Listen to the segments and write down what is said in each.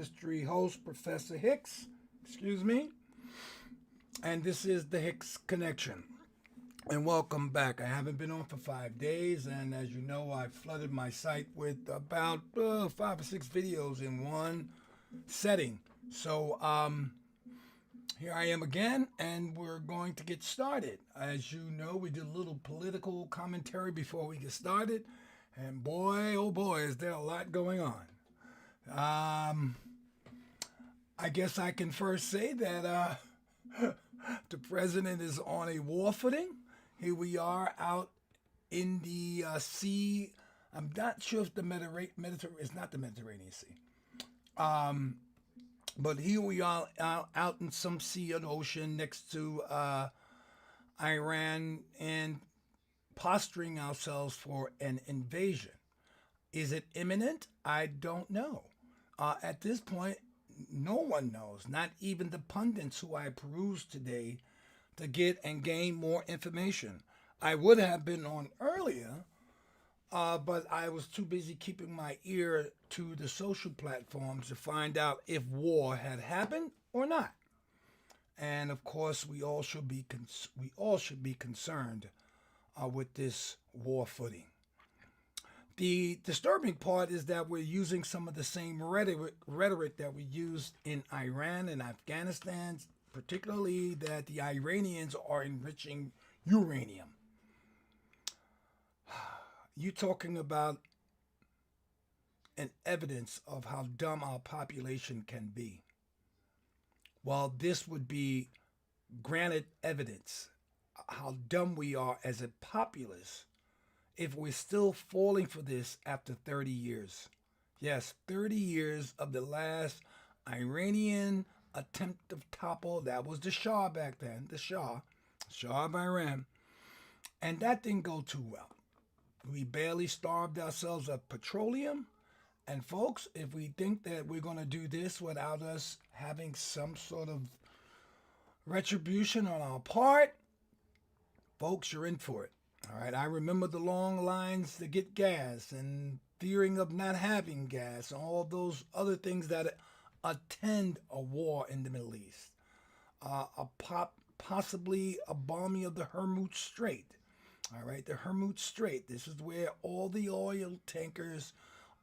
history host, Professor Hicks, excuse me, and this is the Hicks Connection. And welcome back. I haven't been on for 5 days, and as you know, I flooded my site with about 5 or 6 videos in one setting. So, here I am again, and we're going to get started. As you know, we did a little political commentary before we get started, and boy, oh boy, is there a lot going on. I guess I can first say that the president is on a war footing. Here we are out in the sea. I'm not sure if the Mediterranean, it's not the Mediterranean Sea. But here we are out in some sea or ocean next to Iran and posturing ourselves for an invasion. Is it imminent? I don't know. At this point, no one knows, not even the pundits who I perused today to get and gain more information. I would have been on earlier, but I was too busy keeping my ear to the social platforms to find out if war had happened or not. And of course, we all should be concerned with this war footing. The disturbing part is that we're using some of the same rhetoric that we used in Iran and Afghanistan, particularly that the Iranians are enriching uranium. You talking about an evidence of how dumb our population can be. Well, this would be granted evidence how dumb we are as a populace if we're still falling for this after 30 years. Yes, 30 years of the last Iranian attempt to topple. That was the Shah back then, the Shah of Iran. And that didn't go too well. We barely starved ourselves of petroleum. And folks, if we think that we're going to do this without us having some sort of retribution on our part, folks, you're in for it. All right, I remember the long lines to get gas and fearing of not having gas and all those other things that attend a war in the Middle East. Possibly a bombing of the Hormuz Strait. All right, the Hormuz Strait. This is where all the oil tankers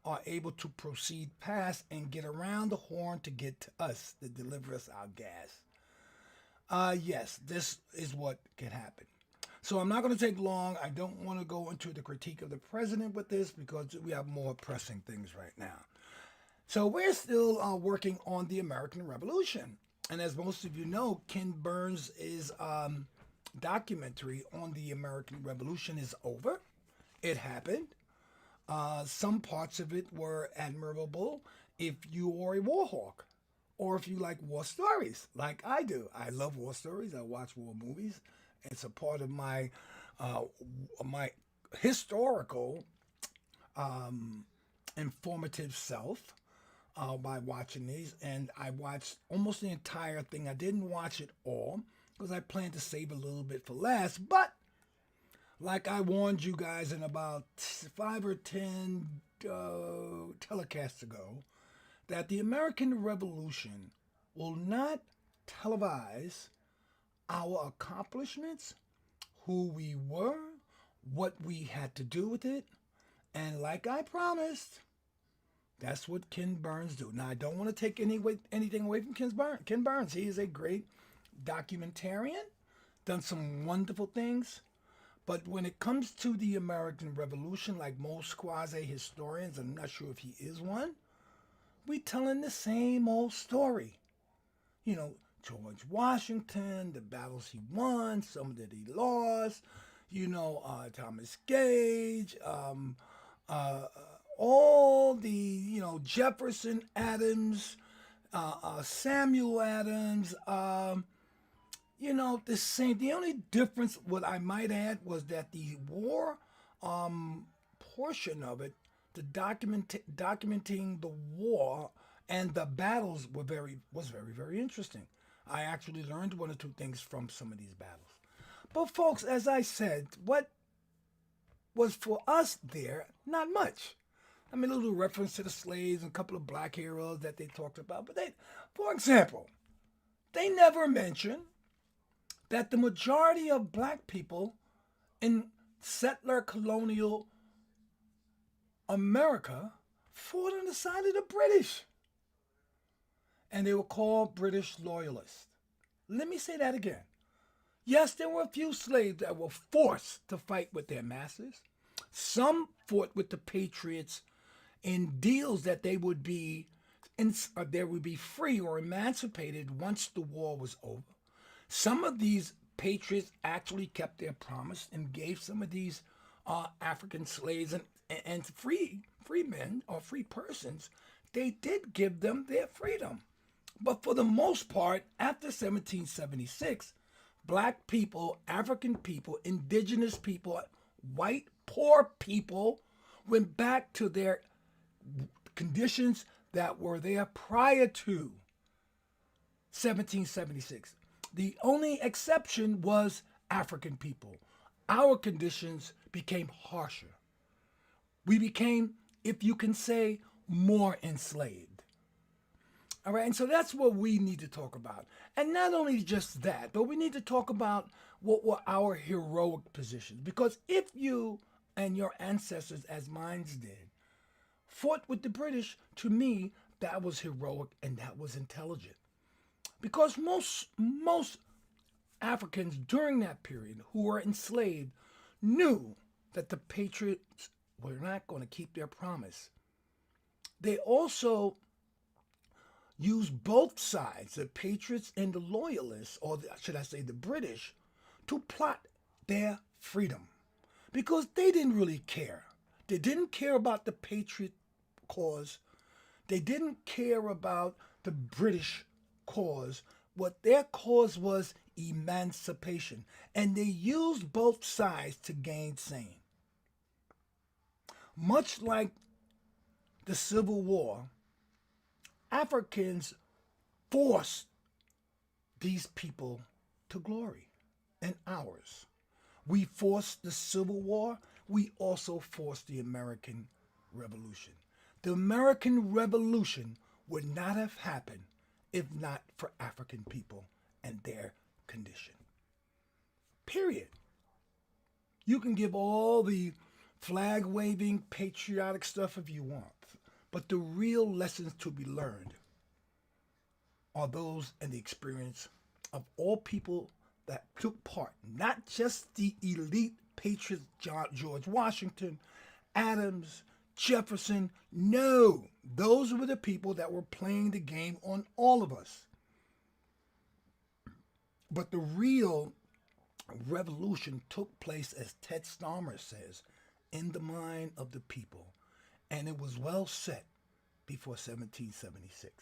are able to proceed past and get around the horn to get to us, to deliver us our gas. Yes, this is what can happen. So I'm not going to take long. I don't want to go into the critique of the president with this because we have more pressing things right now. So we're still working on the American Revolution. And as most of you know, Ken Burns' documentary on the American Revolution is over. It happened. Some parts of it were admirable if you are a war hawk or if you like war stories like I do. I love war stories. I watch war movies. It's a part of my historical informative self by watching these. And I watched almost the entire thing. I didn't watch it all because I planned to save a little bit for last. But like I warned you guys in about 5 or 10 telecasts ago, that the American Revolution will not televise our accomplishments, who we were, what we had to do with it, and like I promised, that's what Ken Burns do. Now, I don't want to take anything away from Ken Burns. He is a great documentarian, done some wonderful things, but when it comes to the American Revolution, like most quasi-historians, I'm not sure if he is one, we telling the same old story. You know, George Washington, the battles he won, some that he lost, Thomas Gage, all the, Jefferson, Adams, Samuel Adams, the same. The only difference, what I might add, was that the war portion of it, the documenting the war and the battles was very, very interesting. I actually learned one or two things from some of these battles. But folks, as I said, what was for us there, not much. I mean, a little reference to the slaves and a couple of black heroes that they talked about. But they, for example, they never mention that the majority of black people in settler colonial America fought on the side of the British. And they were called British loyalists. Let me say that again. Yes, there were a few slaves that were forced to fight with their masters. Some fought with the Patriots in deals that they would be free or emancipated once the war was over. Some of these patriots actually kept their promise and gave some of these African slaves and free men or free persons, they did give them their freedom. But for the most part, after 1776, black people, African people, indigenous people, white poor people went back to their conditions that were there prior to 1776. The only exception was African people. Our conditions became harsher. We became, if you can say, more enslaved. All right, and so that's what we need to talk about. And not only just that, but we need to talk about what were our heroic positions. Because if you and your ancestors, as mine did, fought with the British, to me, that was heroic and that was intelligent. Because most Africans during that period who were enslaved knew that the Patriots were not going to keep their promise. They also used both sides, the Patriots and the Loyalists, or should I say the British, to plot their freedom. Because they didn't really care. They didn't care about the Patriot cause. They didn't care about the British cause. What their cause was emancipation. And they used both sides to gain fame. Much like the Civil War, Africans forced these people to glory and ours. We forced the Civil War. We also forced the American Revolution. The American Revolution would not have happened if not for African people and their condition. Period. You can give all the flag-waving, patriotic stuff if you want, but the real lessons to be learned are those in the experience of all people that took part, not just the elite patriots, George Washington, Adams, Jefferson. No, those were the people that were playing the game on all of us. But the real revolution took place, as Ted Stammer says, in the mind of the people. And it was well set before 1776.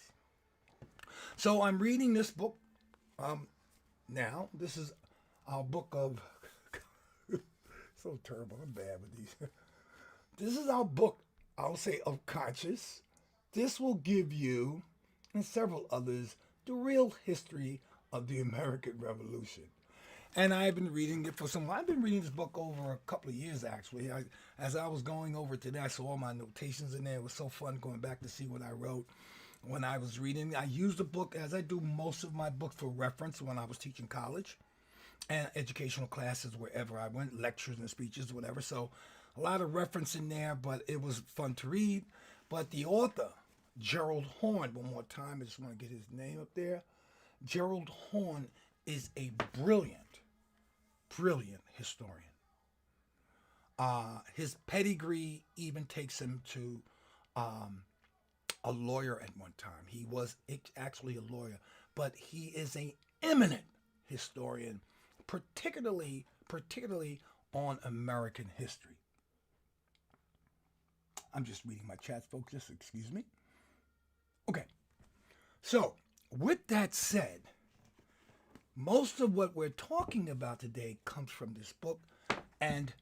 So I'm reading this book now. This is our book of... so terrible. I'm bad with these. This is our book, I'll say, of conscience. This will give you, and several others, the real history of the American Revolution. And I've been reading it for some. I've been reading this book over a couple of years, actually. As I was going over today, I saw all my notations in there. It was so fun going back to see what I wrote when I was reading. I used the book, as I do most of my books, for reference when I was teaching college and educational classes wherever I went, lectures and speeches, whatever. So a lot of reference in there, but it was fun to read. But the author, Gerald Horne, one more time, I just want to get his name up there. Gerald Horne is a brilliant historian. His pedigree even takes him to a lawyer at one time. He was actually a lawyer, but he is an eminent historian, particularly on American history. I'm just reading my chats, folks. Just excuse me. Okay. So, with that said, most of what we're talking about today comes from this book, and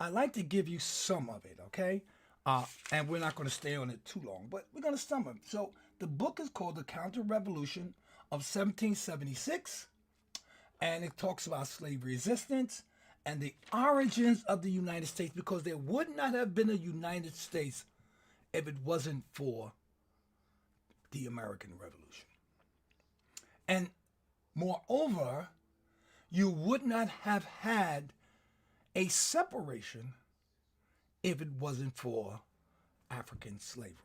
I like to give you some of it, okay? And we're not going to stay on it too long, but we're going to sum it. So the book is called The Counter-Revolution of 1776, and it talks about slave resistance and the origins of the United States, because there would not have been a United States if it wasn't for the American Revolution. And moreover, you would not have had a separation if it wasn't for African slavery.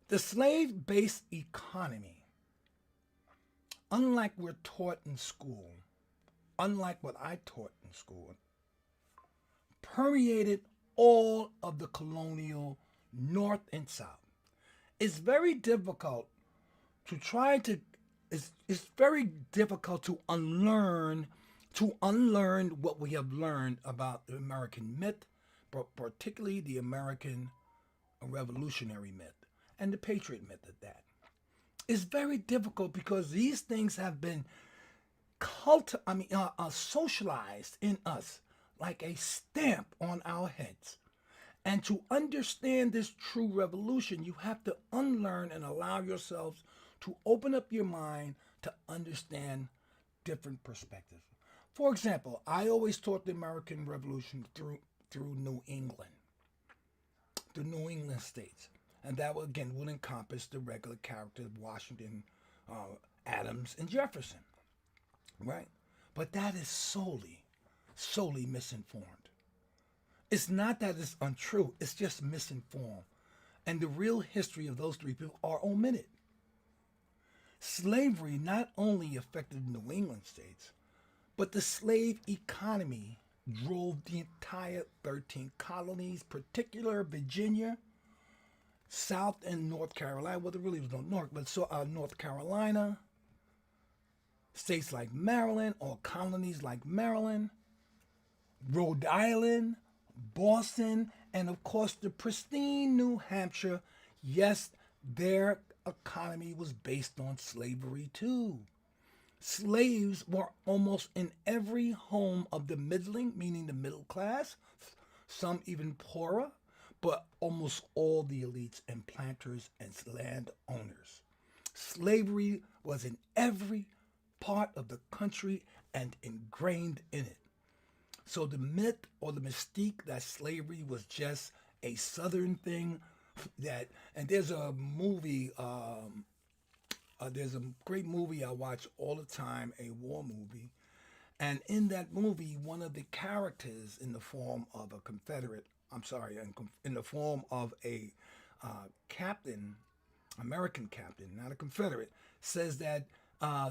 The slave based economy, unlike we're taught in school, unlike what I taught in school, permeated all of the colonial North and South. It's very difficult to try to, it's very difficult to unlearn what we have learned about the American myth, but particularly the American revolutionary myth and the Patriot myth at that. It's very difficult because these things have been socialized in us like a stamp on our heads. And to understand this true revolution, you have to unlearn and allow yourselves to open up your mind to understand different perspectives. For example, I always taught the American Revolution through New England, the New England states. And that, again, would encompass the regular characters of Washington, Adams, and Jefferson, right? But that is solely misinformed. It's not that it's untrue, it's just misinformed. And the real history of those three people are omitted. Slavery not only affected the New England states, but the slave economy drove the entire 13 colonies, particular Virginia, South and North Carolina. Well, there really was no North, but North Carolina, states like Maryland, or colonies like Maryland, Rhode Island, Boston, and of course the pristine New Hampshire. Yes, their economy was based on slavery too. Slaves were almost in every home of the middling, meaning the middle class, some even poorer, but almost all the elites and planters and landowners. Slavery was in every part of the country and ingrained in it. So the myth or the mystique that slavery was just a southern thing, and there's a movie, there's a great movie I watch all the time, a war movie, and in that movie, one of the characters in the form of a Confederate, in the form of a captain, American captain, not a Confederate, says that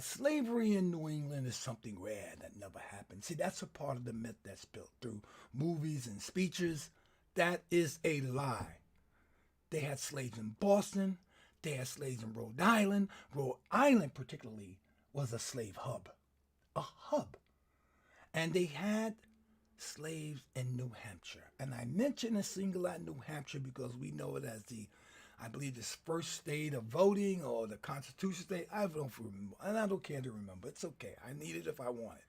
slavery in New England is something rare that never happened. See, that's a part of the myth that's built through movies and speeches. That is a lie. They had slaves in Boston. They had slaves in Rhode Island. Rhode Island, particularly, was a slave hub. A hub. And they had slaves in New Hampshire. And I mention a single out New Hampshire because we know it as I believe this first state of voting or the Constitution state. I don't remember, and I don't care to remember. It's okay. I need it if I want it.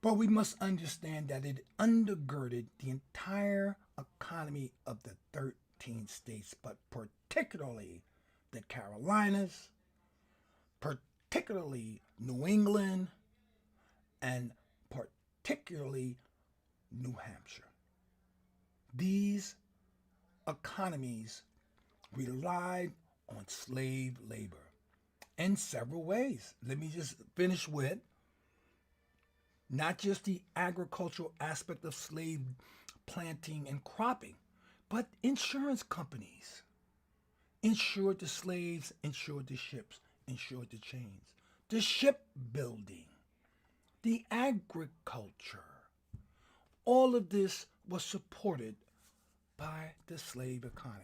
But we must understand that it undergirded the entire economy of the 13 states, but particularly the Carolinas, particularly New England, and particularly New Hampshire. These economies relied on slave labor in several ways. Let me just finish with not just the agricultural aspect of slave planting and cropping, but insurance companies insured the slaves, insured the ships, insured the chains, the shipbuilding, the agriculture. All of this was supported by the slave economy.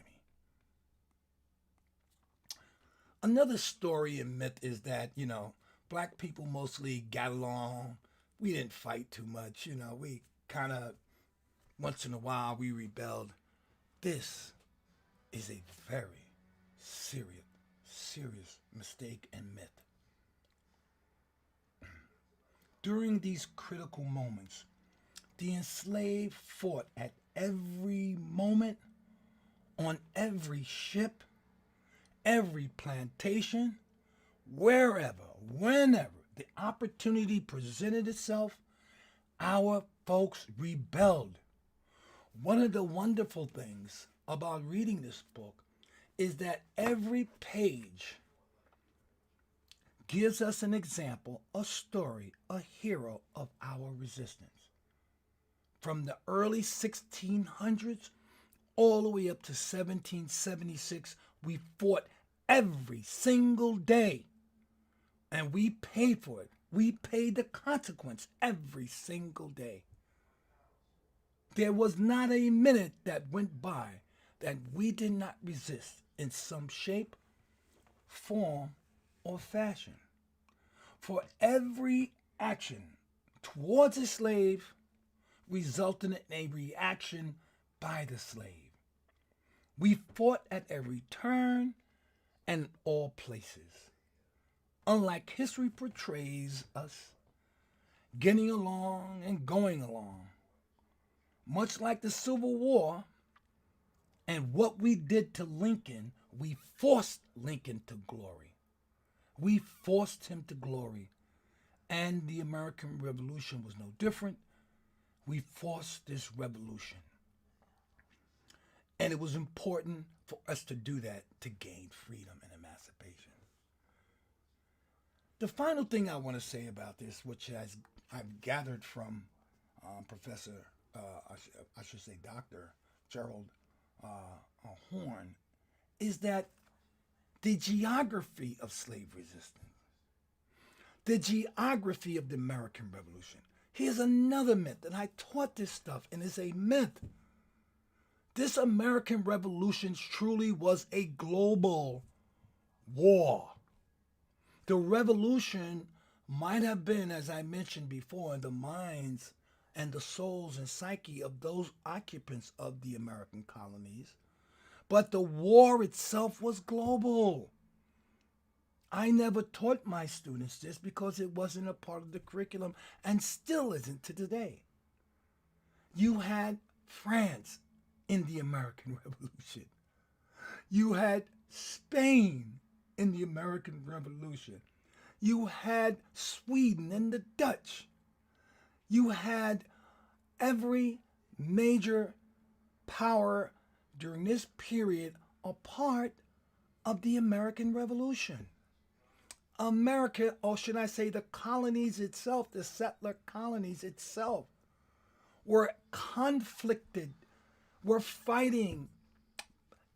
Another story and myth is that, black people mostly got along. We didn't fight too much. We kind of, once in a while, we rebelled. This is a very serious mistake and myth. During these critical moments, the enslaved fought at every moment, on every ship, every plantation, wherever, whenever the opportunity presented itself, our folks rebelled One of the wonderful things about reading this book is that every page gives us an example, a story, a hero of our resistance. From the early 1600s all the way up to 1776, we fought every single day and we paid for it. We paid the consequence every single day. There was not a minute that went by that we did not resist in some shape, form, or fashion. For every action towards a slave resulted in a reaction by the slave. We fought at every turn and all places. Unlike history portrays us getting along and going along, much like the Civil War and what we did to Lincoln, we forced Lincoln to glory. We forced him to glory. And the American Revolution was no different. We forced this revolution. And it was important for us to do that to gain freedom and emancipation. The final thing I want to say about this, which I've gathered from Professor, I should say Dr. Gerald Horn, is that the geography of slave resistance, the geography of the American Revolution. Here's another myth, and I taught this stuff, and it's a myth. This American Revolution truly was a global war. The revolution might have been, as I mentioned before, in the minds and the souls and psyche of those occupants of the American colonies, but the war itself was global. I never taught my students this because it wasn't a part of the curriculum and still isn't to today. You had France in the American Revolution. You had Spain in the American Revolution. You had Sweden and the Dutch. You had every major power during this period a part of the American Revolution. America, or should I say the colonies itself, the settler colonies itself, were conflicted, were fighting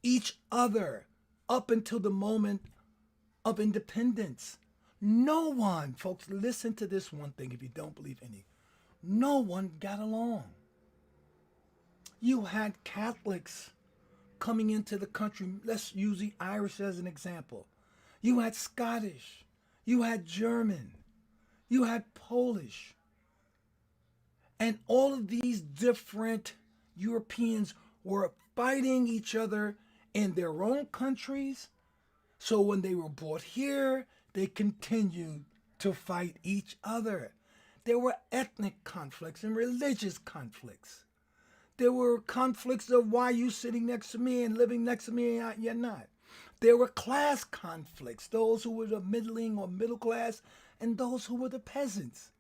each other up until the moment of independence. No one, folks, listen to this one thing if you don't believe any. No one got along. You had Catholics coming into the country. Let's use the Irish as an example. You had Scottish. You had German. You had Polish. And all of these different Europeans were fighting each other in their own countries. So when they were brought here, they continued to fight each other. There were ethnic conflicts and religious conflicts. There were conflicts of why you sitting next to me and living next to me and you're not. There were class conflicts, those who were the middling or middle class and those who were the peasants.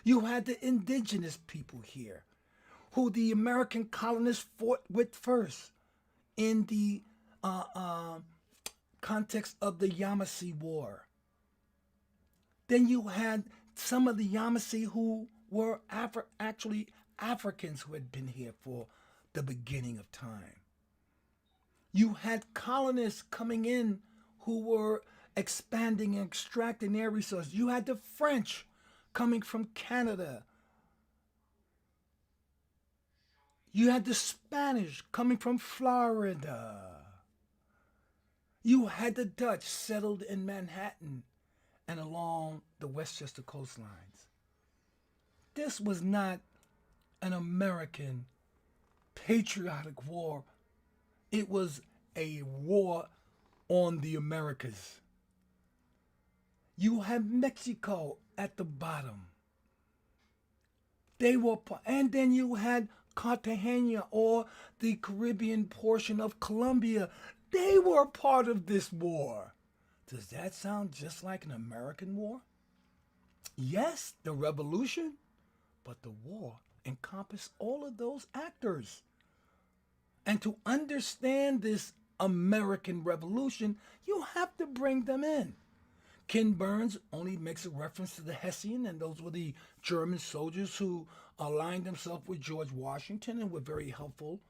You had the indigenous people here, who the American colonists fought with first in the context of the Yamasee War. Then you had some of the Yamasee who were actually Africans who had been here for the beginning of time. You had colonists coming in who were expanding and extracting their resources. You had the French coming from Canada. You had the Spanish coming from Florida. You had the Dutch settled in Manhattan and along the Westchester coastlines. This was not an American patriotic war. It was a war on the Americas. You had Mexico at the bottom. And then you had Cartagena, or the Caribbean portion of Colombia. They were part of this war. Does that sound just like an American war? Yes, the revolution, but the war encompassed all of those actors. And to understand this American Revolution, you have to bring them in. Ken Burns only makes a reference to the Hessian, and those were the German soldiers who aligned themselves with George Washington and were very helpful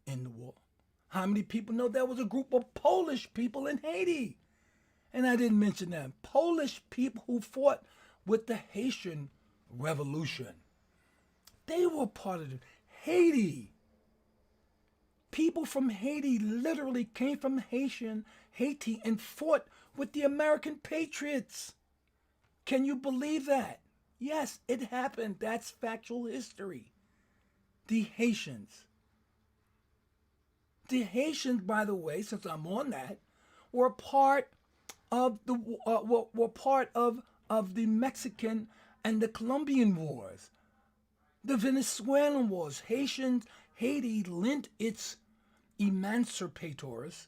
in the war. How many people know there was a group of Polish people in Haiti? And I didn't mention them. Polish people who fought with the Haitian Revolution. They were part of it. Haiti. People from Haiti literally came from Haiti and fought with the American Patriots. Can you believe that? Yes, it happened. That's factual history. The Haitians. The Haitians, by the way, since I'm on that, were part of the of the Mexican and the Colombian wars, the Venezuelan wars. Haiti lent its emancipators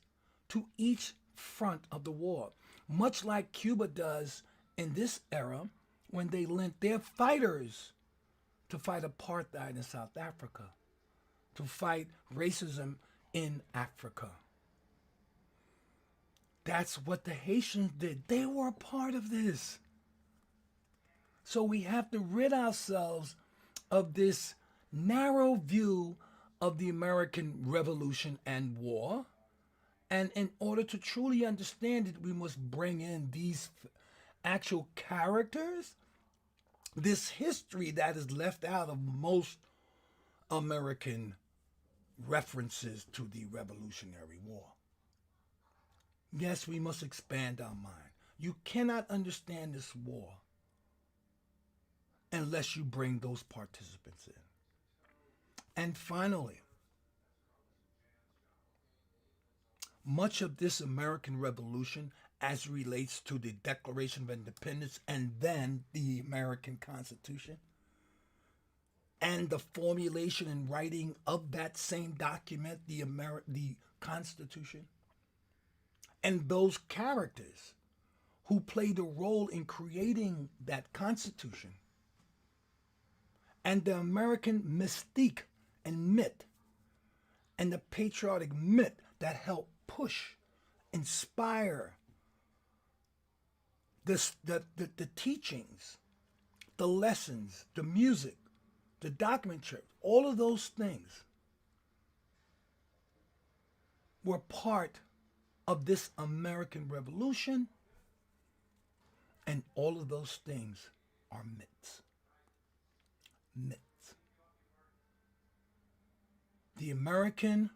to each front of the war, much like Cuba does in this era when they lent their fighters to fight apartheid in South Africa, to fight racism in Africa. That's what the Haitians did. They were a part of this. So we have to rid ourselves of this narrow view of the American Revolution and war. And in order to truly understand it, we must bring in these actual characters, this history that is left out of most American references to the Revolutionary War. Yes, we must expand our mind. You cannot understand this war unless you bring those participants in. And finally, much of this American Revolution as relates to the Declaration of Independence and then the American Constitution and the formulation and writing of that same document, the Constitution, and those characters who played a role in creating that Constitution, and the American mystique and myth, and the patriotic myth that helped push, inspire the teachings, the lessons, the music, the documentary, all of those things were part of this American Revolution, and all of those things are myths. Myths. The American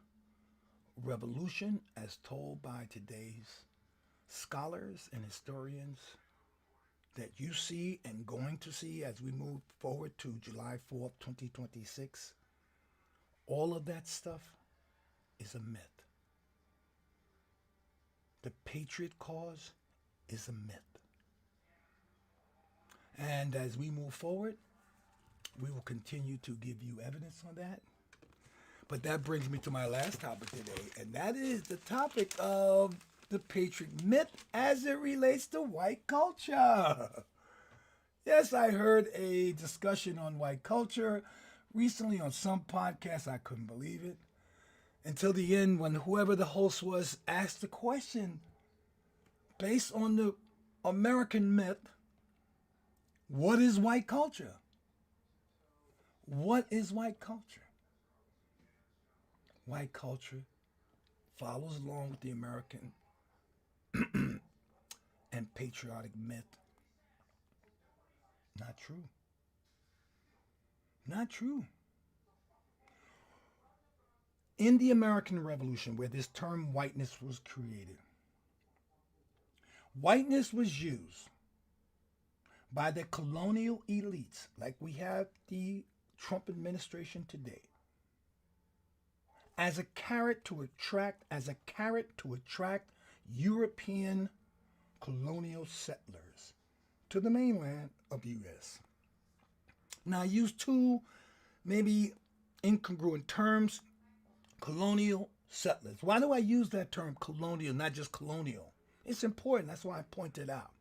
Revolution, as told by today's scholars and historians that you see and going to see as we move forward to July 4th, 2026, all of that stuff is a myth. The Patriot cause is a myth. And as we move forward, we will continue to give you evidence on that. But that brings me to my last topic today, and that is the topic of the Patriot myth as it relates to white culture. Yes, I heard a discussion on white culture recently on some podcast. I couldn't believe it until the end when whoever the host was asked the question based on the American myth, what is white culture? What is white culture? White culture follows along with the American and patriotic myth. Not true. Not true. In the American Revolution, where this term whiteness was created, whiteness was used by the colonial elites, like we have the Trump administration today, as a carrot to attract European colonial settlers to the mainland of the U.S. Now, I use two maybe incongruent terms, colonial settlers. Why do I use that term colonial, not just colonial? It's important. That's why I pointed out.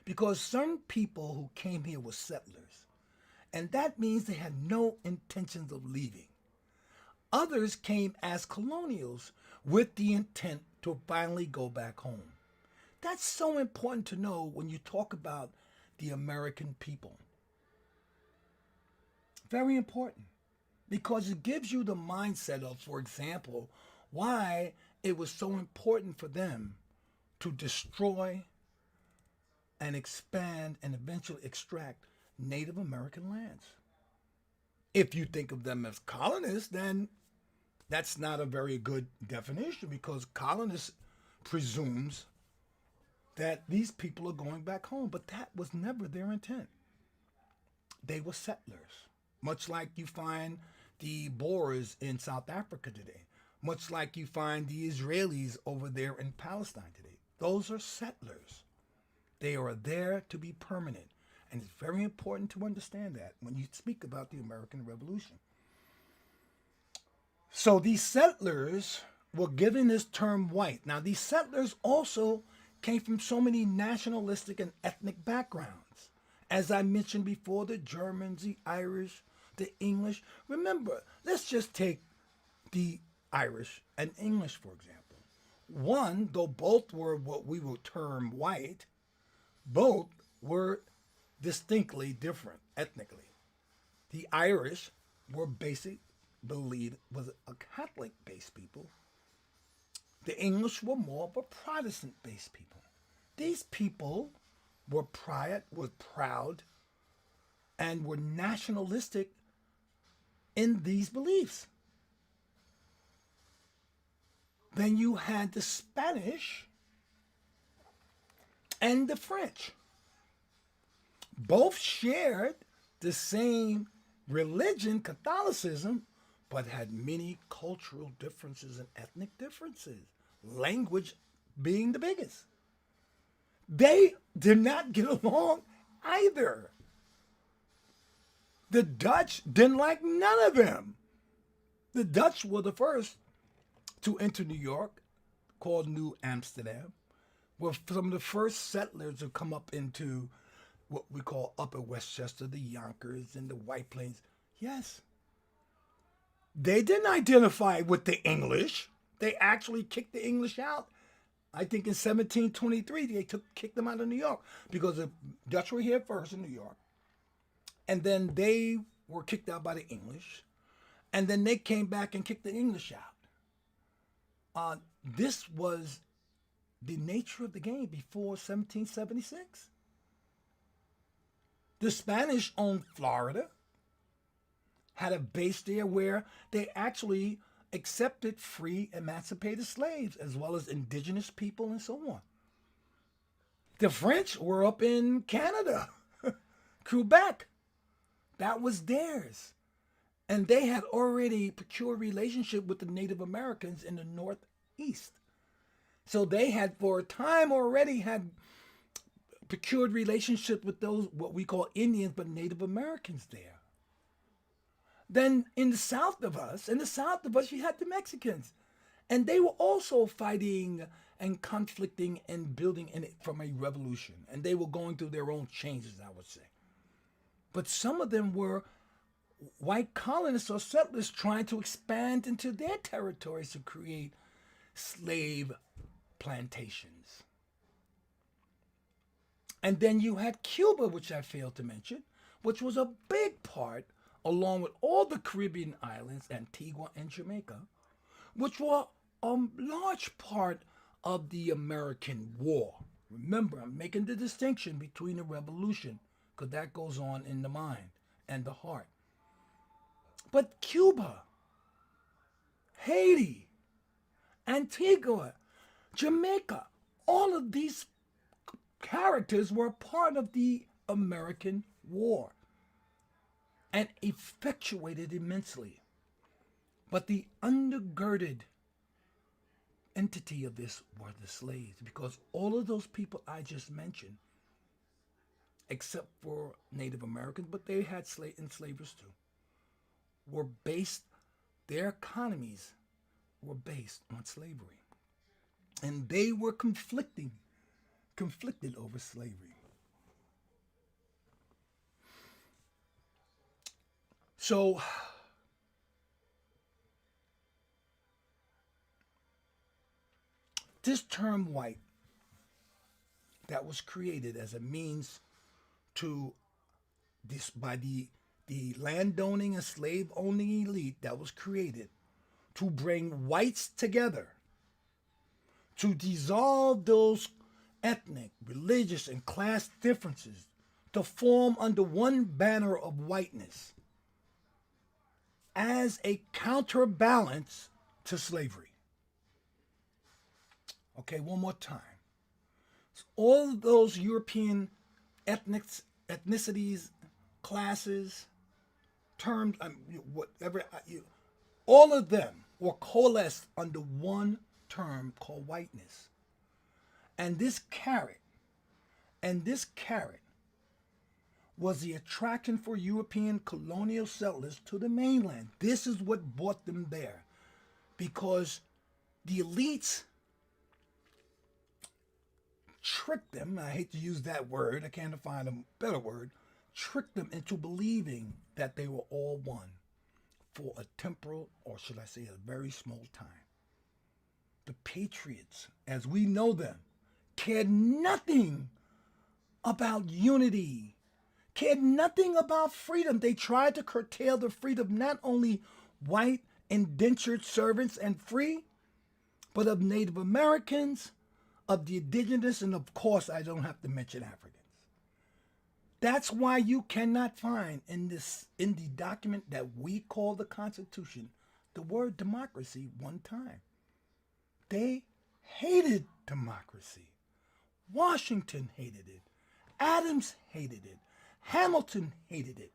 Because some people who came here were settlers, and that means they had no intentions of leaving. Others came as colonials with the intent to finally go back home. That's so important to know when you talk about the American people. Very important because it gives you the mindset of, for example, why it was so important for them to destroy and expand and eventually extract Native American lands. If you think of them as colonists, then that's not a very good definition because colonists presumes that these people are going back home, but that was never their intent. They were settlers, much like you find the Boers in South Africa today, much like you find the Israelis over there in Palestine today. Those are settlers. They are there to be permanent. And it's very important to understand that when you speak about the American Revolution. So these settlers were given this term white. Now, these settlers also came from so many nationalistic and ethnic backgrounds. As I mentioned before, the Germans, the Irish, the English. Remember, let's just take the Irish and English, for example. One, though both were what we would term white, both were distinctly different ethnically. The Irish were believed was a Catholic-based people. The English were more of a Protestant-based people. These people were proud, and were nationalistic in these beliefs. Then you had the Spanish and the French. Both shared the same religion, Catholicism, but had many cultural differences and ethnic differences, language being the biggest. They did not get along either. The Dutch didn't like none of them. The Dutch were the first to enter New York, called New Amsterdam, were some of the first settlers to come up into what we call Upper Westchester, the Yonkers and the White Plains. Yes. They didn't identify with the English. They actually kicked the English out. I think in 1723, they kicked them out of New York because the Dutch were here first in New York. And then they were kicked out by the English. And then they came back and kicked the English out. This was the nature of the game before 1776. The Spanish owned Florida, had a base there where they actually accepted free emancipated slaves as well as indigenous people and so on. The French were up in Canada, Quebec. That was theirs. And they had already procured relationship with the Native Americans in the Northeast. So they had for a time already had procured relationship with those, what we call Indians, but Native Americans there. Then in the south of us, you had the Mexicans. And they were also fighting and conflicting and building in it from a revolution. And they were going through their own changes, I would say. But some of them were white colonists or settlers trying to expand into their territories to create slave plantations. And then you had Cuba, which I failed to mention, which was a big part, along with all the Caribbean islands, Antigua and Jamaica, which were a large part of the American War. Remember, I'm making the distinction between the revolution, because that goes on in the mind and the heart. But Cuba, Haiti, Antigua, Jamaica, all of these characters were part of the American War and effectuated immensely. But the undergirded entity of this were the slaves, because all of those people I just mentioned, except for Native Americans, but they had enslavers too, were based, their economies were based on slavery. And they were conflicted over slavery. So This term white that was created as a means to this by the landowning and slave owning elite that was created to bring whites together, to dissolve those ethnic, religious, and class differences, to form under one banner of whiteness as a counterbalance to slavery. Okay, one more time. All of those European ethnicities, classes, terms, whatever, all of them were coalesced under one term called whiteness. And this carrot was the attraction for European colonial settlers to the mainland. This is what brought them there, because the elites tricked them. I hate to use that word, I can't find a better word. Tricked them into believing that they were all one for a temporal, or should I say a very small time. The Patriots, as we know them, cared nothing about unity, cared nothing about freedom. They tried to curtail the freedom not only white indentured servants and free, but of Native Americans, of the indigenous, and of course I don't have to mention Africans. That's why you cannot find in the document that we call the Constitution the word democracy one time. They hated democracy. Washington hated it. Adams hated it. Hamilton hated it.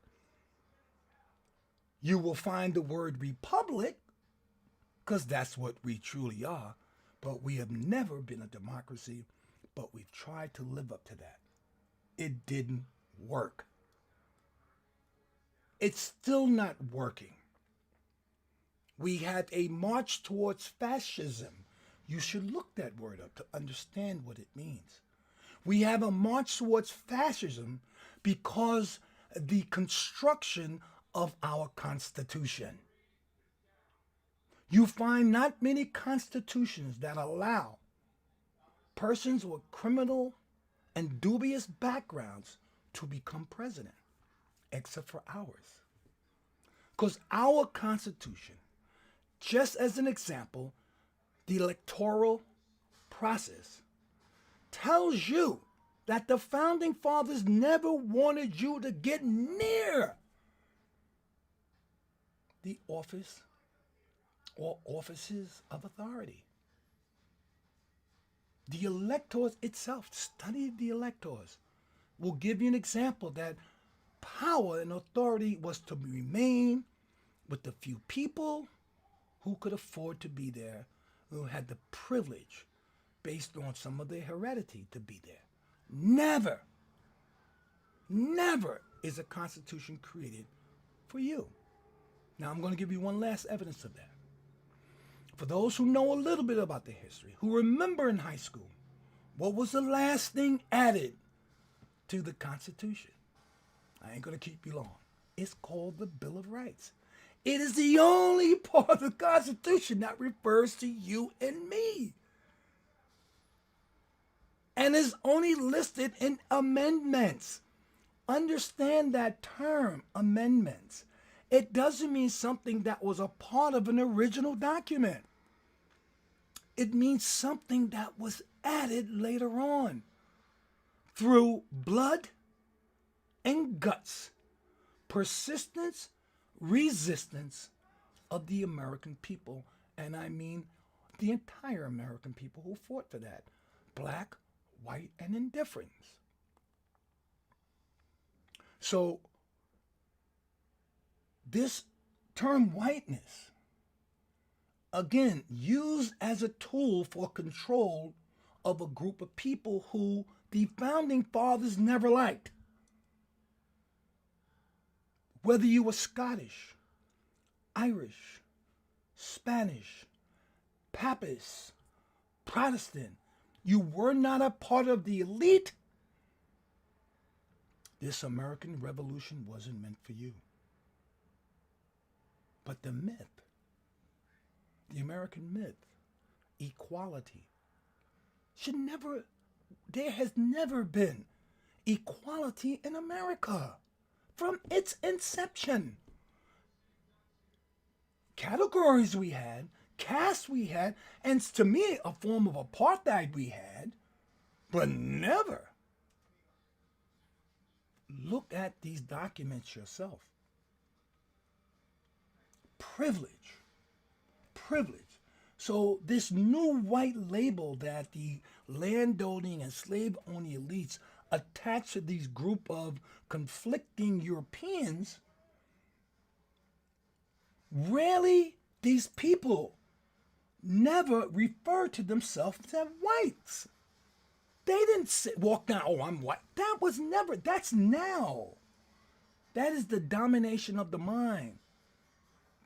You will find the word republic, because that's what we truly are, but we have never been a democracy, but we've tried to live up to that. It didn't work. It's still not working. We had a march towards fascism. You should look that word up to understand what it means. We have a march towards fascism because the construction of our Constitution. You find not many constitutions that allow persons with criminal and dubious backgrounds to become president, except for ours. Because our Constitution, just as an example, the electoral process tells you that the founding fathers never wanted you to get near the office or offices of authority. The electors itself, study the electors, will give you an example that power and authority was to remain with the few people who could afford to be there, who had the privilege based on some of their heredity to be there. Never is a constitution created for you. Now I'm going to give you one last evidence of that. For those who know a little bit about the history, who remember in high school, what was the last thing added to the Constitution? I ain't going to keep you long. It's called the Bill of Rights. It is the only part of the Constitution that refers to you and me, and is only listed in amendments. Understand that term, amendments. It doesn't mean something that was a part of an original document. It means something that was added later on through blood and guts, persistence, resistance of the American people. And I mean the entire American people who fought for that. Black, white, and indifference. So this term whiteness, again, used as a tool for control of a group of people who the founding fathers never liked. Whether you were Scottish, Irish, Spanish, Papist, Protestant, you were not a part of the elite, this American Revolution wasn't meant for you. But the myth, the American myth, equality, should never, there has never been equality in America from its inception. Categories we had, castes we had, and to me, a form of apartheid we had, but never. Look at these documents yourself. Privilege. Privilege. So, this new white label that the landowning and slave owning elites attach to these group of conflicting Europeans, really, these people never refer to themselves as whites. They didn't walk down, oh, I'm white. That was never, that's now. That is the domination of the mind.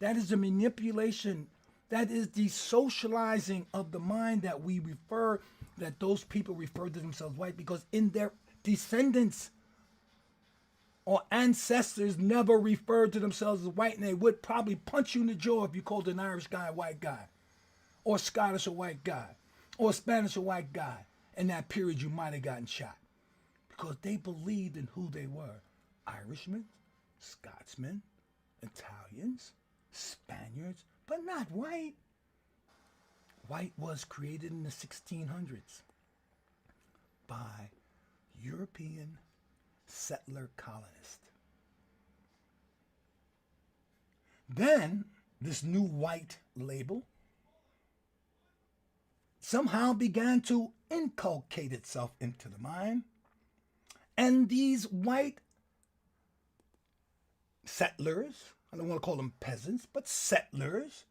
That is the manipulation. That is the socializing of the mind that we refer, that those people refer to themselves white because in their descendants or ancestors never referred to themselves as white, and they would probably punch you in the jaw if you called an Irish guy a white guy, or Scottish a white guy, or Spanish a white guy. In that period, you might have gotten shot because they believed in who they were. Irishmen, Scotsmen, Italians, Spaniards, but not white. White was created in the 1600s by European settler colonists. Then, this new white label somehow began to inculcate itself into the mind. And these white settlers, I don't want to call them peasants, but settlers,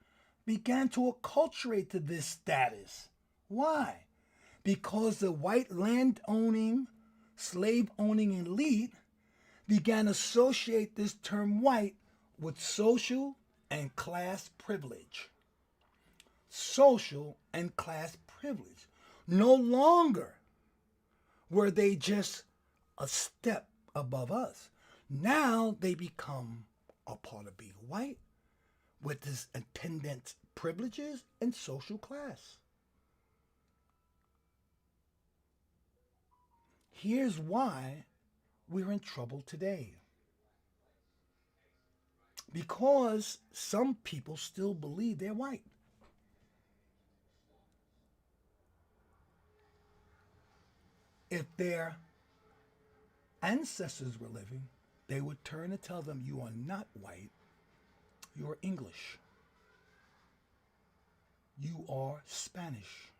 began to acculturate to this status. Why? Because the white land-owning, slave-owning elite began to associate this term white with social and class privilege. Social and class privilege. No longer were they just a step above us. Now they become a part of being white with this attendant privileges and social class. Here's why we're in trouble today. Because some people still believe they're white. If their ancestors were living, they would turn and tell them, you are not white, you are English. You are Spanish.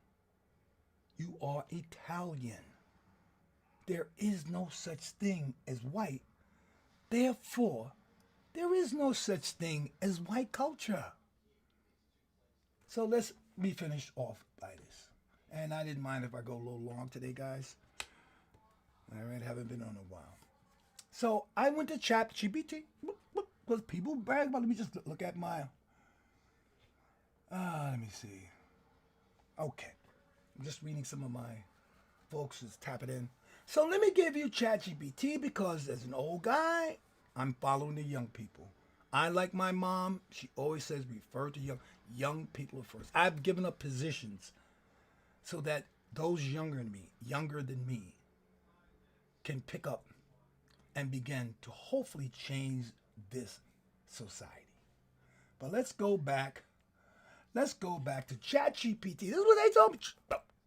You are Italian. There is no such thing as white. Therefore, there is no such thing as white culture. So let me finish off by this. And I didn't mind if I go a little long today, guys. All right, haven't been on a while. So I went to ChatGPT because people brag about. Let me just look at my. Let me see. Okay, I'm just reading some of my folks is tapping in. So let me give you ChatGPT because as an old guy, I'm following the young people. I like my mom. She always says refer to young people first. I've given up positions so that those younger than me, can pick up and begin to hopefully change this society. But let's go back to ChatGPT. This is what they told me.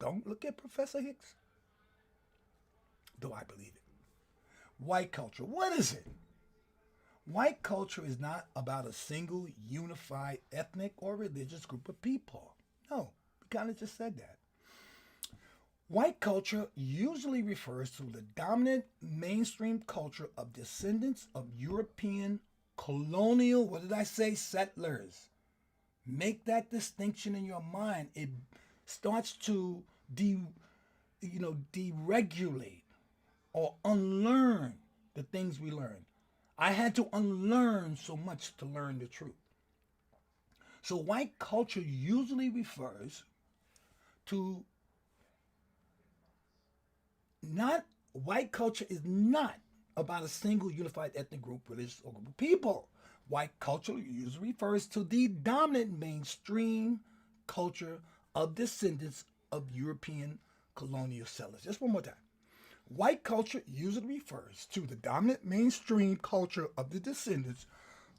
Don't look at Professor Hicks. Though I believe it. White culture. What is it? White culture is not about a single unified ethnic or religious group of people. No, we kind of just said that. White culture usually refers to the dominant mainstream culture of descendants of European colonial, what did I say, settlers. Make that distinction in your mind. It starts to deregulate or unlearn the things we learn. I had to unlearn so much to learn the truth. So white culture usually refers to white culture is not about a single unified ethnic group, religious, or group of people. White culture usually refers to the dominant mainstream culture of descendants of European colonial settlers. Just one more time. White culture usually refers to the dominant mainstream culture of the descendants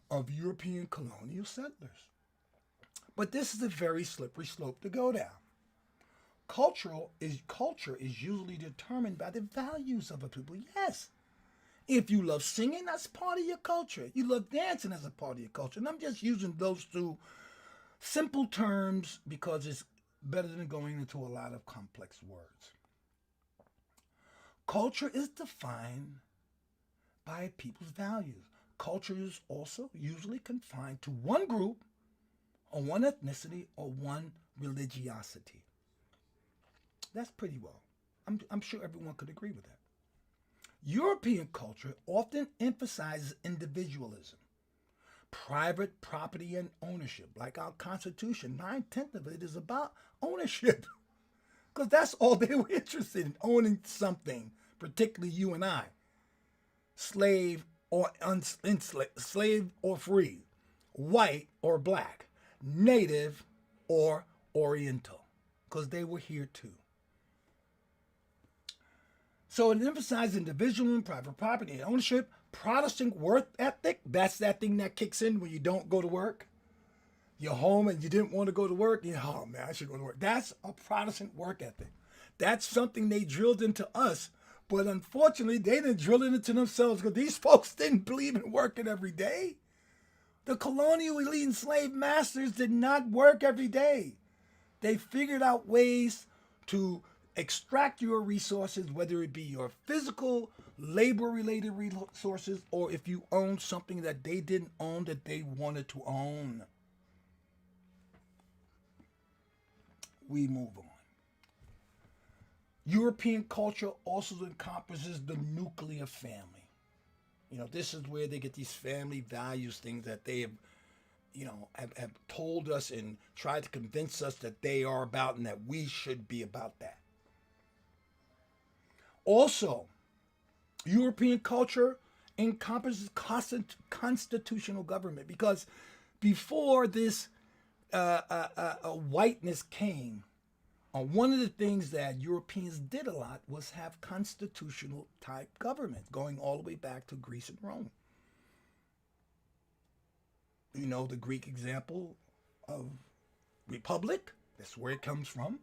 of European colonial settlers. But this is a very slippery slope to go down. Culture is usually determined by the values of a people. Yes. If you love singing, that's part of your culture. You love dancing as a part of your culture. And I'm just using those two simple terms because it's better than going into a lot of complex words. Culture is defined by people's values. Culture is also usually confined to one group or one ethnicity or one religiosity. That's pretty well. I'm sure everyone could agree with that. European culture often emphasizes individualism, private property and ownership. Like our Constitution, 9/10 of it is about ownership. Because that's all they were interested in, owning something, particularly you and I. Slave or enslaved, slave or free, white or black, native or oriental, because they were here too. So it emphasizes individualism, private property, and ownership. Protestant work ethic, that's that thing that kicks in when you don't go to work. You're home and you didn't want to go to work. Oh man, I should go to work. That's a Protestant work ethic. That's something they drilled into us. But unfortunately, they didn't drill it into themselves because these folks didn't believe in working every day. The colonial elite and slave masters did not work every day. They figured out ways to extract your resources, whether it be your physical, labor-related resources, or if you own something that they didn't own that they wanted to own. We move on. European culture also encompasses the nuclear family. This is where they get these family values, things that they have told us and tried to convince us that they are about and that we should be about that. Also, European culture encompasses constitutional government because before this whiteness came, one of the things that Europeans did a lot was have constitutional type government going all the way back to Greece and Rome. The Greek example of republic, that's where it comes from.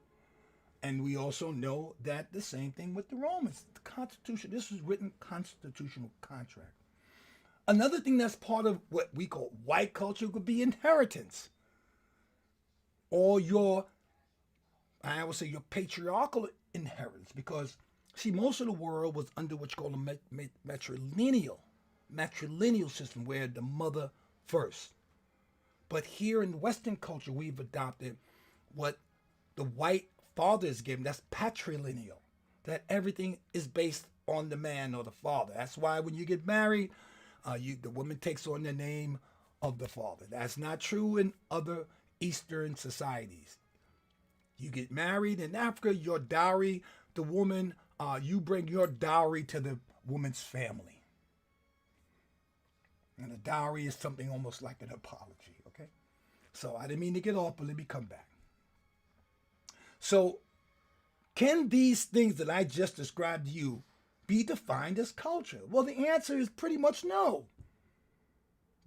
And we also know that the same thing with the Romans. The Constitution, this was written constitutional contract. Another thing that's part of what we call white culture could be inheritance. Or I would say your patriarchal inheritance. Because, see, most of the world was under what's called a matrilineal system, where the mother first. But here in Western culture, we've adopted what the white father is given. That's patrilineal. That everything is based on the man or the father. That's why when you get married, the woman takes on the name of the father. That's not true in other Eastern societies. You get married in Africa, your dowry, the woman, you bring your dowry to the woman's family. And a dowry is something almost like an apology, okay? So I didn't mean to get off, but let me come back. So, can these things that I just described to you be defined as culture? Well, the answer is pretty much no.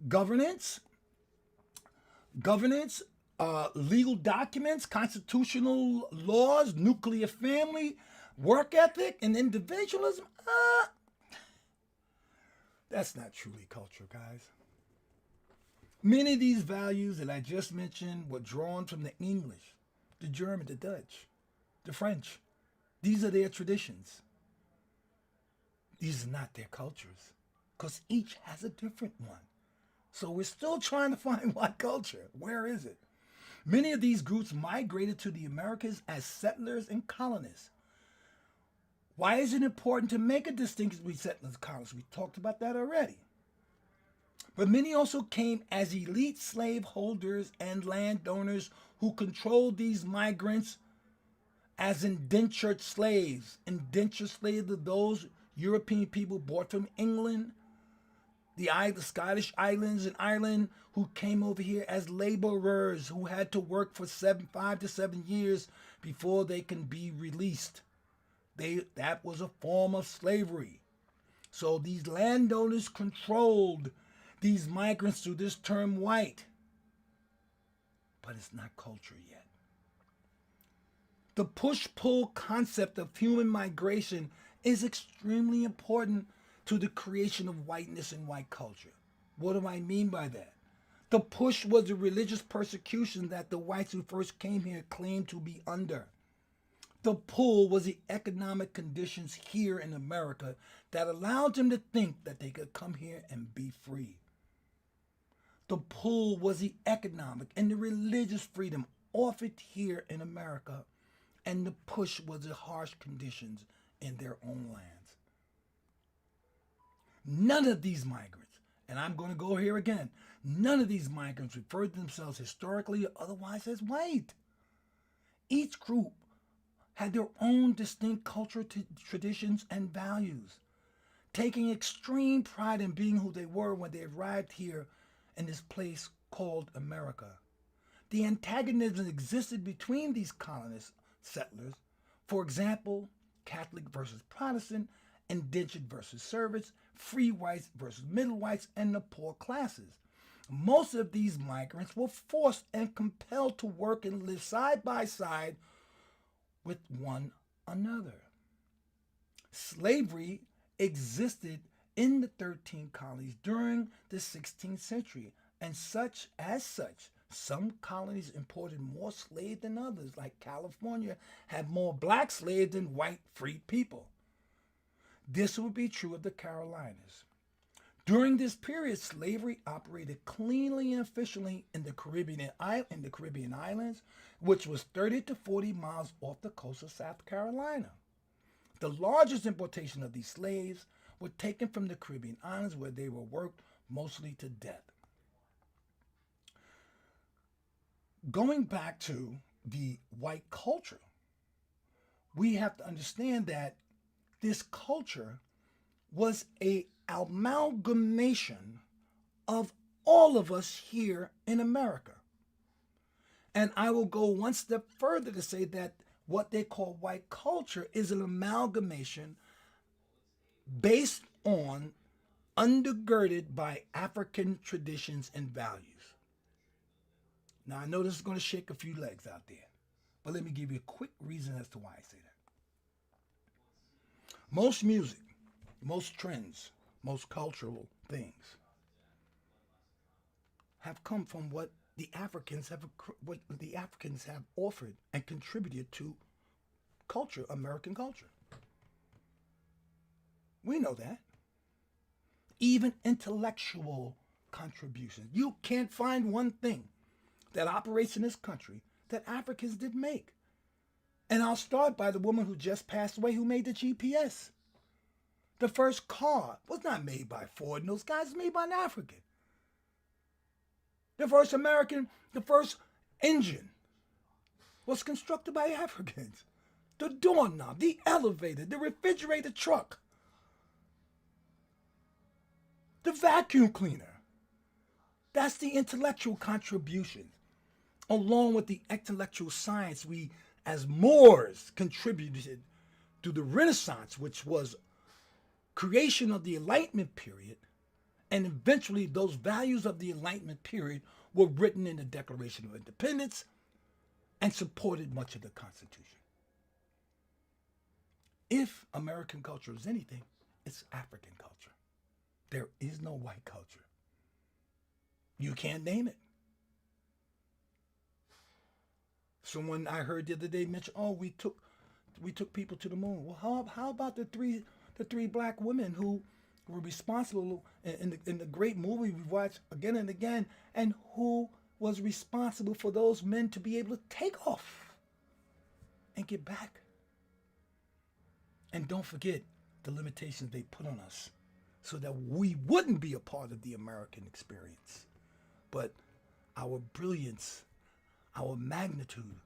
Governance, legal documents, constitutional laws, nuclear family, work ethic, and individualism. That's not truly culture, guys. Many of these values that I just mentioned were drawn from the English, the German, the Dutch, the French. These are their traditions. These are not their cultures, because each has a different one. So we're still trying to find what culture. Where is it? Many of these groups migrated to the Americas as settlers and colonists. Why is it important to make a distinction between settlers and colonists? We talked about that already. But many also came as elite slaveholders and landowners who controlled these migrants as indentured slaves. Indentured slaves are those European people brought from England, the Scottish islands and Ireland, who came over here as laborers who had to work for 5 to 7 years before they can be released That was a form of slavery. So these landowners controlled these migrants through this term white. But it's not culture yet. The push-pull concept of human migration is extremely important to the creation of whiteness and white culture. What do I mean by that? The push was the religious persecution that the whites who first came here claimed to be under. The pull was the economic conditions here in America that allowed them to think that they could come here and be free. The pull was the economic and the religious freedom offered here in America, and the push was the harsh conditions in their own lands. None of these migrants, and I'm going to go here again, none of these migrants referred to themselves historically or otherwise as white. Each group had their own distinct cultural traditions and values, taking extreme pride in being who they were when they arrived here in this place called America. The antagonism existed between these colonists, settlers, for example, Catholic versus Protestant, indentured versus servants, free whites versus middle whites, and the poor classes. Most of these migrants were forced and compelled to work and live side by side with one another. Slavery existed in the 13 colonies during the 16th century, and such, some colonies imported more slaves than others, like California had more black slaves than white free people. This would be true of the Carolinas. During this period, slavery operated cleanly and efficiently in the Caribbean islands, which was 30 to 40 miles off the coast of South Carolina. The largest importation of these slaves were taken from the Caribbean islands, where they were worked mostly to death. Going back to the white culture, we have to understand that this culture was a amalgamation of all of us here in America. And I will go one step further to say that what they call white culture is an amalgamation based on, undergirded by African traditions and values. Now, I know this is going to shake a few legs out there, but let me give you a quick reason as to why I say that. Most music, most trends, most cultural things have come from what the Africans have offered and contributed to culture, American culture. We know that. Even intellectual contributions. You can't find one thing that operates in this country that Africans didn't make. And I'll start by the woman who just passed away who made the GPS. The first car was not made by Ford and those guys, it was made by an African. The first engine was constructed by Africans. The doorknob, the elevator, the refrigerator truck, the vacuum cleaner. That's the intellectual contribution. Along with the intellectual science, we as Moors contributed to the Renaissance, which was creation of the Enlightenment period, and eventually those values of the Enlightenment period were written in the Declaration of Independence and supported much of the Constitution. If American culture is anything, it's African culture. There is no white culture. You can't name it. Someone I heard the other day mention, "Oh, we took people to the moon." Well, how about the three black women who were responsible in the great movie we watched again and again, and who was responsible for those men to be able to take off and get back? And don't forget the limitations they put on us so that we wouldn't be a part of the American experience. But our brilliance, our magnitude,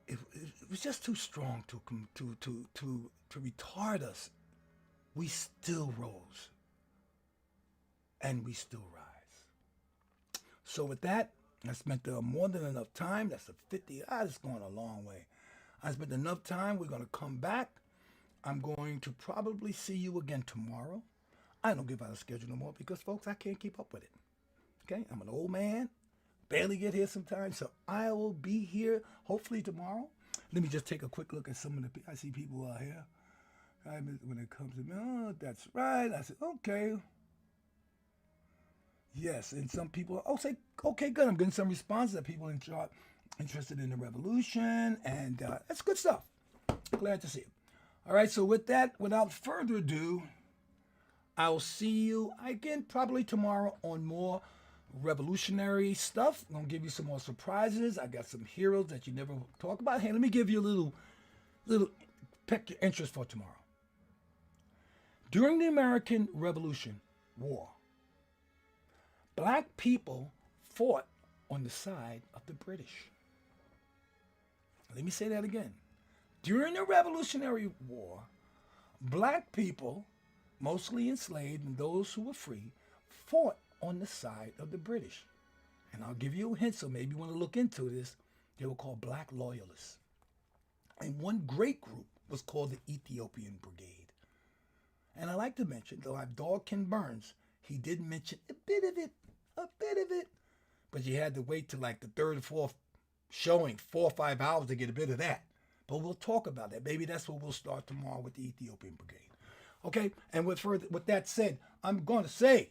it was just too strong to retard us. We still rose, and we still rise. So with that, I spent more than enough time. That's a 50. That's going a long way. I spent enough time. We're going to come back. I'm going to probably see you again tomorrow. I don't give out a schedule no more because, folks, I can't keep up with it. Okay? I'm an old man. Barely get here sometimes. So I will be here hopefully tomorrow. Let me just take a quick look at some of the I see people out here. When it comes to me, oh, that's right. I said, okay. Yes, and some people, say, okay, good. I'm getting some responses that people interested in the revolution, and that's good stuff. Glad to see it. All right, so with that, without further ado, I'll see you again probably tomorrow on more revolutionary stuff. I'm going to give you some more surprises. I got some heroes that you never talk about. Hey, let me give you a little peck your interest for tomorrow. During the American Revolution War, black people fought on the side of the British. Let me say that again. During the Revolutionary War, black people, mostly enslaved and those who were free, fought on the side of the British. And I'll give you a hint, so maybe you want to look into this. They were called Black Loyalists. And one great group was called the Ethiopian Brigade. And I like to mention, though I've dog Ken Burns, he did mention a bit of it. But you had to wait till like the third or fourth showing, 4 or 5 hours to get a bit of that. But we'll talk about that. Maybe that's what we'll start tomorrow with the Ethiopian Brigade. Okay? And with that said, I'm going to say,